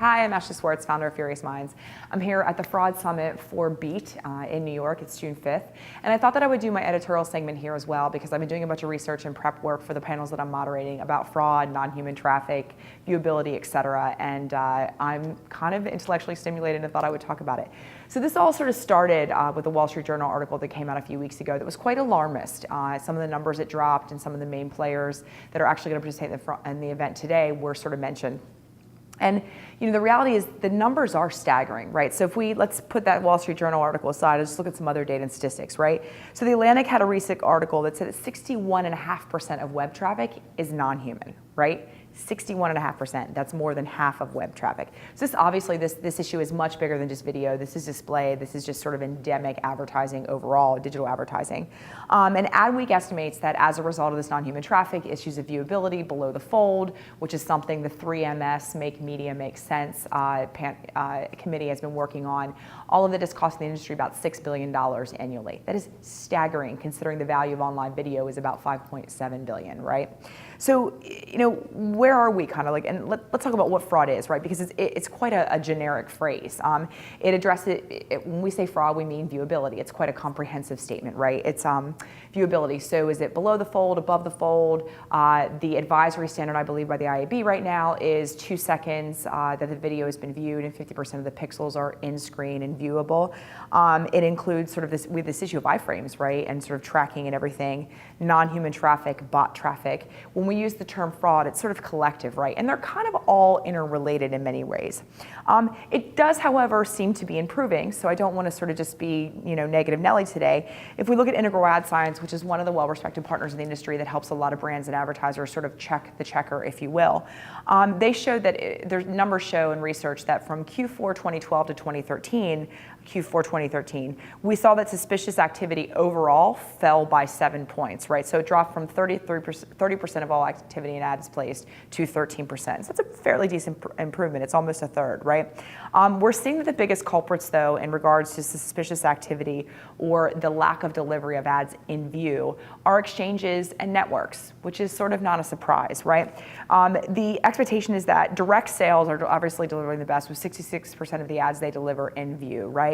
Hi, I'm Ashley Swartz, founder of Furious Minds. I'm here at the Fraud Summit for Beat in New York. It's June 5th. And I thought that I would do my editorial segment here as well because I've been doing a bunch of research and prep work for the panels that I'm moderating about fraud, non-human traffic, viewability, et cetera. And I'm kind of intellectually stimulated and thought I would talk about it. So this all sort of started with a Wall Street Journal article that came out a few weeks ago that was quite alarmist. Some of the numbers it dropped and some of the main players that are actually going to participate in the event today were sort of mentioned. And the reality is the numbers are staggering, right? So let's put that Wall Street Journal article aside and just look at some other data and statistics, right? So the Atlantic had a recent article that said that 61.5% of web traffic is non-human, right? 61.5%. That's more than half of web traffic. So this issue is much bigger than just video. This is display. This is just sort of endemic advertising overall, digital advertising. And Adweek estimates that as a result of this non-human traffic, issues of viewability below the fold, which is something the 3MS Make Media Make Sense committee has been working on, all of it is costing the industry about $6 billion annually. That is staggering considering the value of online video is about $5.7 billion, right? So, where are we kind of like, and let's talk about what fraud is, right? Because it's quite a generic phrase. It addresses, when we say fraud, we mean viewability. It's quite a comprehensive statement, right? It's viewability. So is it below the fold, above the fold? The advisory standard, I believe, by the IAB right now is 2 seconds that the video has been viewed and 50% of the pixels are in screen and viewable. It includes sort of this issue of iframes, right? And sort of tracking and everything, non-human traffic, bot traffic. When we use the term fraud, it's sort of collective, right? And they're kind of all interrelated in many ways. It does, however, seem to be improving, so I don't want to sort of just be, negative Nelly today. If we look at Integral Ad Science, which is one of the well-respected partners in the industry that helps a lot of brands and advertisers sort of check the checker, if you will, they showed that their numbers show in research that from Q4 2012 to 2013, Q4 2013, we saw that suspicious activity overall fell by 7 points, right? So it dropped from 30% of all activity in ads placed to 13%. So that's a fairly decent improvement. It's almost a third, right? We're seeing that the biggest culprits, though, in regards to suspicious activity or the lack of delivery of ads in view are exchanges and networks, which is sort of not a surprise, right? The expectation is that direct sales are obviously delivering the best with 66% of the ads they deliver in view, right?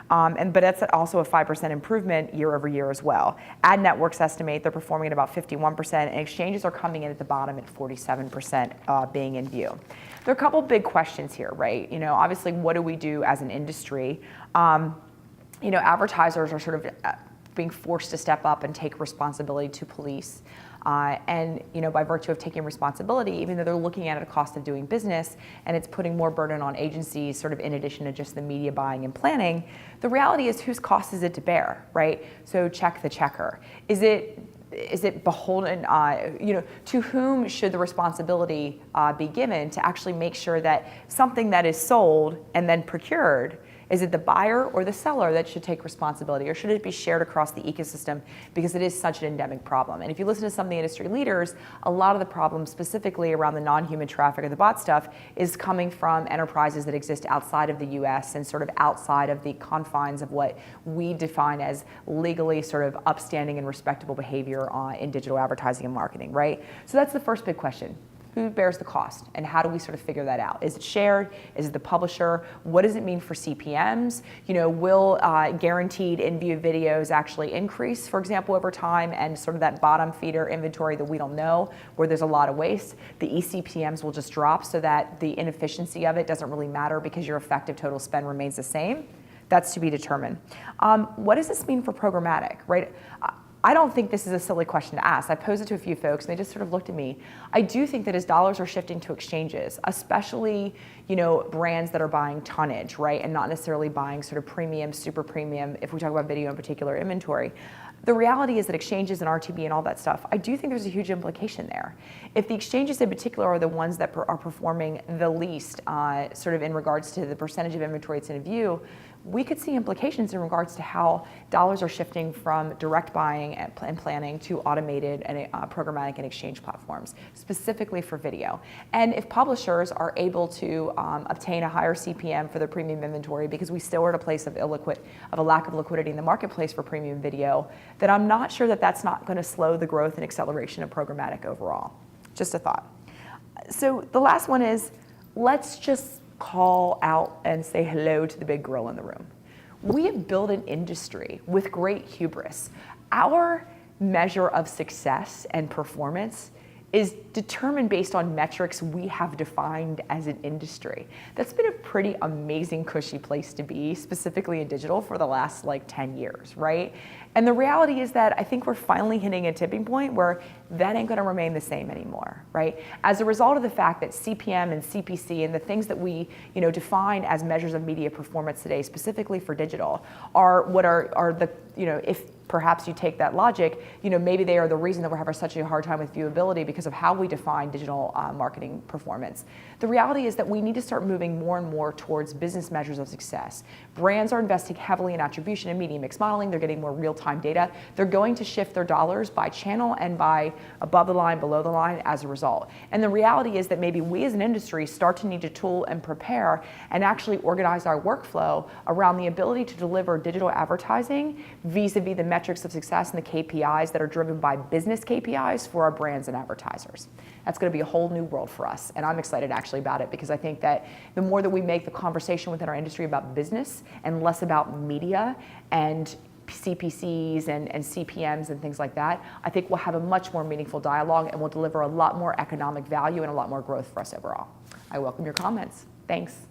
But that's also a 5% improvement year over year as well. Ad networks estimate they're performing at about 51%, and exchanges are coming in at the bottom at 47% being in view. There are a couple big questions here, right? Obviously, what do we do as an industry? Advertisers are sort of being forced to step up and take responsibility to police. And by virtue of taking responsibility, even though they're looking at a cost of doing business and it's putting more burden on agencies sort of in addition to just the media buying and planning, the reality is whose cost is it to bear, right? So check the checker. Is it beholden, to whom should the responsibility be given to actually make sure that something that is sold and then procured, is it the buyer or the seller that should take responsibility, or should it be shared across the ecosystem because it is such an endemic problem? And if you listen to some of the industry leaders, a lot of the problems specifically around the non-human traffic or the bot stuff is coming from enterprises that exist outside of the US and sort of outside of the confines of what we define as legally sort of upstanding and respectable behavior in digital advertising and marketing, right? So that's the first big question. Who bears the cost, and how do we sort of figure that out? Is it shared? Is it the publisher? What does it mean for CPMs? Will guaranteed in-view videos actually increase, for example, over time, and sort of that bottom feeder inventory that we don't know, where there's a lot of waste, the eCPMs will just drop so that the inefficiency of it doesn't really matter because your effective total spend remains the same? That's to be determined. What does this mean for programmatic, right? I don't think this is a silly question to ask. I posed it to a few folks and they just sort of looked at me. I do think that as dollars are shifting to exchanges, especially brands that are buying tonnage, right, and not necessarily buying sort of premium, super premium, if we talk about video in particular, inventory, the reality is that exchanges and RTB and all that stuff, I do think there's a huge implication there. If the exchanges in particular are the ones that are performing the least sort of in regards to the percentage of inventory that's in view, we could see implications in regards to how dollars are shifting from direct buying and planning to automated and programmatic and exchange platforms, specifically for video. And if publishers are able to obtain a higher CPM for their premium inventory, because we still are at a place of a lack of liquidity in the marketplace for premium video, then I'm not sure that that's not going to slow the growth and acceleration of programmatic overall. Just a thought. So the last one is, let's just call out and say hello to the big girl in the room. We have built an industry with great hubris. Our measure of success and performance is determined based on metrics we have defined as an industry. That's been a pretty amazing, cushy place to be, specifically in digital, for the last 10 years, right? And the reality is that I think we're finally hitting a tipping point where that ain't gonna remain the same anymore, right? As a result of the fact that CPM and CPC and the things that we define as measures of media performance today, specifically for digital, are what are the, if perhaps you take that logic, maybe they are the reason that we're having such a hard time with viewability because of how we define digital marketing performance. The reality is that we need to start moving more and more towards business measures of success. Brands are investing heavily in attribution and media mix modeling. They're getting more real-time data. They're going to shift their dollars by channel and by above the line, below the line as a result. And the reality is that maybe we as an industry start to need to tool and prepare and actually organize our workflow around the ability to deliver digital advertising vis-a-vis the metrics of success and the KPIs that are driven by business KPIs for our brands and advertisers. That's going to be a whole new world for us, and I'm excited actually about it because I think that the more that we make the conversation within our industry about business and less about media and CPCs and CPMs and things like that, I think we'll have a much more meaningful dialogue and we'll deliver a lot more economic value and a lot more growth for us overall. I welcome your comments. Thanks.